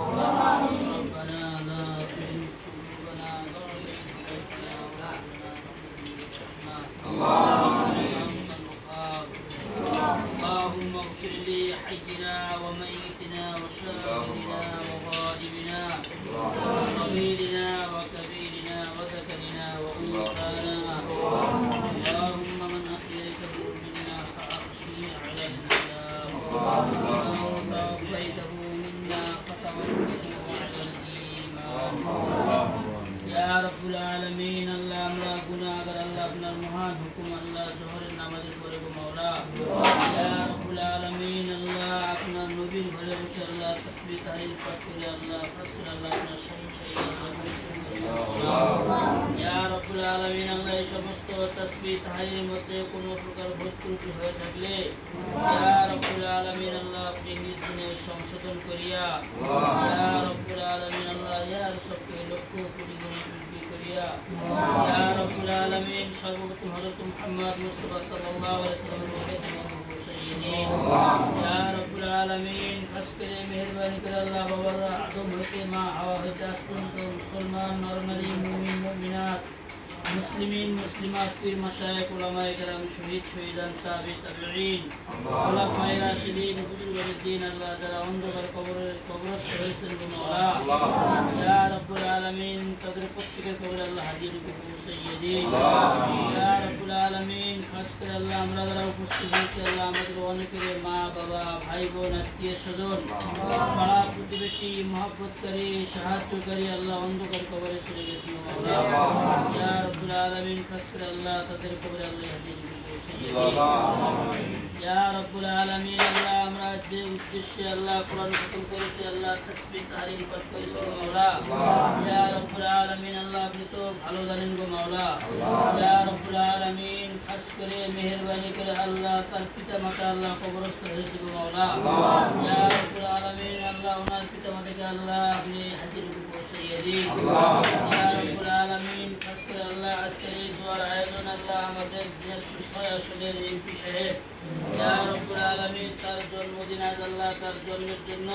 ربنا لا تزغ قلوبنا بعد إذ هديتنا وهب لنا من لدنك رحمة اللهم اغفر لحينا وميتنا وشاهدنا وغائبنا وصغيرنا وكبيرنا وذكرنا وأنثانا اللهم من أحييته منا فأحيه على الإسلام ومن توفيته منا فتوفه على الإيمان يا رب العالمين الله আমরা গুনাহগার আল্লাহ আপনার মহান হুকুম আল্লাহ জোহরের নামাজের পরে গো মাওলা ইয়া রাব্বুল আলামিন আল্লাহ আপনার নবীর ঘরে বসে আল্লাহ তাসবিহ তাহলিল পাঠ করে আল্লাহ রাসূল আল্লাহ আপনার শাহী ইয়া রাব্বুল আলামিন আল্লাহ এই সমস্ত তাসবিহ তাহলিলের মধ্যে কোনো প্রকার ভুল ত্রুটি হয়ে থাকলে ইয়া রাব্বুল আলামিন আল্লাহ আপনি নিজ দিনে সংশোধন করিয়া ইয়া রাব্বুল আলামিন আল্লাহ ইয়া সবকে লক্ষ কোটি গুণে বৃদ্ধি করিয়া ইয়া রাব্বুল আলামিন সর্বপ্রথম হযরত মুহাম্মদ মুস্তাফা সাল্লাল্লাহু আলাইহি ওয়াসাল্লামের মুহাম্মদ সাইয়্যিদিন ইয়া রাব্বুল আলামিন খাস করে মেহেরবানি করে আল্লাহ বাবা আদম হতে মা হাওয়া হতে আজ পর্যন্ত মুসলমান নরনারী মুমিন মুমিনাত মুসলিমিন মুসলিমাত পীর মাশায়েখ উলামায়ে কেরাম শহীদ শহীদান তাবি তাবিঈন খুলাফায়ে রাশিদিন বুজুর্গানে দ্বীন আল্লাহ যারা অন্ধকার কবরস্থ হয়েছেন গো মাওলা ইয়া রাব্বুল আলামিন তাদের প্রত্যেকের কবরে আল্লাহ হাজির রূপে পৌঁছাইয়ে দিন ইয়া রাব্বুল আলামিন খাস করে আল্লাহ আমরা যারা উপস্থিত হয়েছি আল্লাহ আমাদের অনেকের মা বাবা ভাই বোন আত্মীয় স্বজন পাড়া প্রতিবেশী মহব্বতকারী সাহায্যকারী আল্লাহ অন্ধকার কবরে চলে গেছেন গো মাওলা ইয়া রাব্বুল আলামিন খাস করে আল্লাহ তাদের কবরে আল্লাহ হাজির রূপে পৌঁছাইয়ে দিন ইয়া রাব্বুল আলামিন আল্লাহ আমরা যে উদ্দেশ্যে আল্লাহ কোরআন খতম করেছি আল্লাহ তাসবিহ তাহলিল পাঠ করেছি গো মাওলা ইয়া রাব্বুল আলামিন আল্লাহ আপনি তো ভালো জানেন গো মাওলা ইয়া রাব্বুল আলামিন খাস করে মেহেরবানি করে আল্লাহ তার পিতামাতা আল্লাহ কবরস্থ হয়েছে গো মাওলা ইয়া রাব্বুল আলামিন আল্লাহ ওনার পিতামাতাকে আল্লাহ আপনি হাজির রূপে পৌঁছাইয়ে দিন ইয়া রাব্বুল আলামিন খাস করে আল্লাহ আজকের এই দোয়ার আয়োজন আল্লাহ আমাদের দিনাজপুর 6 আসনের এমপি সাহেব ইয়া রাব্বুল আলামিন তার জন্মদিন আজ আল্লাহ তার জন্মের জন্য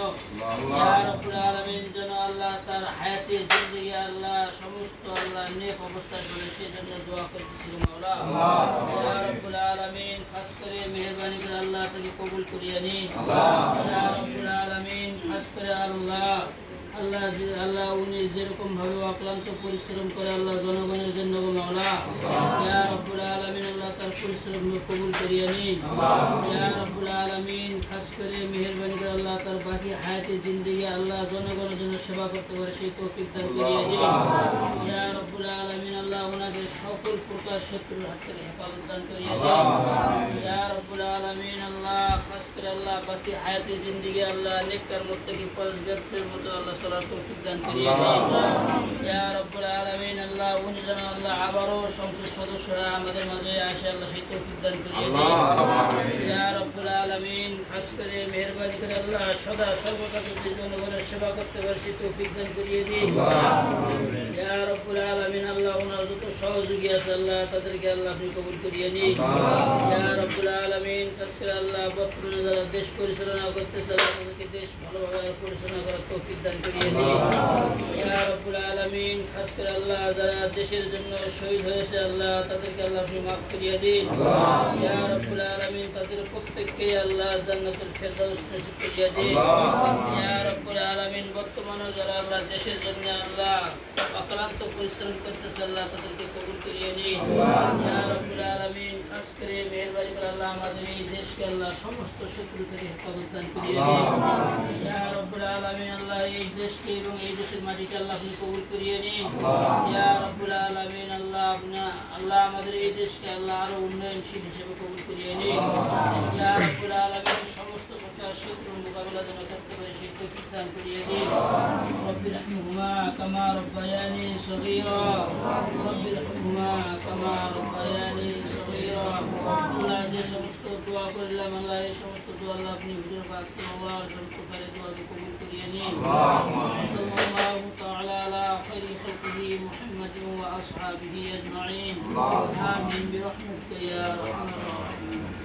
ইয়া রাব্বুল আলামিন যেন আল্লাহ তার হায়াতে জিন্দেগি আল্লাহ সমস্ত আল্লাহ নেক অবস্থায় চলে সেই জন্য দোয়া করতেছি মাওলা ইয়া রাব্বুল আলামিন খাস করে মেহেরবানি করে আল্লাহ তাকে কবুল করিয়ে নিন ইয়া রাব্বুল আলামিন খাস করে আল্লাহ উনি যেরকম ভাবে অক্লান্ত পরিশ্রম করে আল্লাহ জনগণের জন্য গো মাওলা ইয়া রাব্বুল আলামিন আল্লাহ তার পরিশ্রম কবুল করিয়ে নিন ইয়া রাব্বুল আলামিন খাস করে মেহেরবানি করে আল্লাহ তার বাকি হায়াতে জিন্দেগি আল্লাহ জনগণের জন্য সেবা করতে পারে সেই তৌফিক দান করিয়ে দিন ইয়া রাব্বুল আলামিন আল্লাহ ওনাকে সকল প্রকার শত্রুর হাত থেকে হেফাজত দান করিয়ে দিন ইয়া রাব্বুল আলামিন আল্লাহ খাস করে আল্লাহ বাকি হায়াতে জিন্দেগি আল্লাহ নেককার মুত্তাকি পরহেজগারদের মতো আল্লাহ চলার তৌফিক দান করিয়ে দিন ইয়া রাব্বুল আলামিন আল্লাহ উনি যেন আল্লাহ আবারও সংসদ সদস্য হয়ে আমাদের মাঝে আসে আল্লাহ সেই তৌফিক দান করিয়ে দিন ইয়া রাব্বুল আলামিন খাস করে মেহেরবানি করে আল্লাহ সদা সর্বদা যদি জনগণের সেবা করতে পারে সেই তৌফিক দান করিয়ে দিন ইয়া রাব্বুল আলামিন আল্লাহ ওনার যত সহযোগী আছে আল্লাহ তাদেরকে আল্লাহ আপনি কবুল করিয়ে নিন ইয়া রাব্বুল আলামিন খাস করে আল্লাহ বর্তমানে যারা দেশ পরিচালনা করতেছে আল্লাহ তাদেরকে দেশ ভালোভাবে পরিচালনা করার তৌফিক দান করিয়ে দিন ইয়া রাব্বুল আলামিন খাস করে আল্লাহ যারা দেশের জন্য শহীদ হয়েছে আল্লাহ তাদেরকে আল্লাহ আপনি মাফ করিয়ে দিন ইয়া রাব্বুল আলামিন তাদের প্রত্যেককে আল্লাহ জান্নাতুল ফেরদাউস নসিব করিয়ে দিন ইয়া রাব্বুল আলামিন বর্তমানে যারা আল্লাহ দেশের জন্য আল্লাহ অক্লান্ত পরিশ্রম করতেছে আল্লাহ তাদেরকে কবুল করিয়ে নিন ইয়া রাব্বুল আলামিন খাস করে মেহেরবানি করে আল্লাহ আমাদের এই দেশকে আল্লাহ সমস্ত শত্রু থেকে হেফাজত দান করিয়ে দিন ইয়া রাব্বুল আলামিন আল্লাহ এই দেশকে এবং এই দেশের মাটিকে আল্লাহ আপনি কবুল করিয়ে নিন ইয়া রাব্বুল আলামিন আল্লাহ আমাদের এই দেশকে আল্লাহ আরো উন্নয়নশীল হিসেবে কবুল করিয়ে নিন ইয়া রাব্বুল আলামিন সমস্ত প্রকার শত্রুর মোকাবেলা যেন করতে পারে সেই তৌফিক দান করিয়ে দিন রব্বি রহমহুমা কামা রব্বায়ানি সগীরা রব্বি রহমহুমা কামা রব্বায়ানি সগীরা আল্লাহ যে সমস্ত দোয়া করলাম আল্লাহ এই সমস্ত দোয়া আল্লাহ আপনি হুজুর পাক সাল্লাল্লাহু আলাইহি ওয়াসাল্লাম করে দোয়া কবুল করিয়ে নিন সাল্লাল্লাহু তাআলা আলা খায়রি খালকিহি মুহাম্মাদিন ওয়া আসহাবিহি আজমাইন আমিন বিরহমাতিকা ইয়া আরহামার রাহিমিন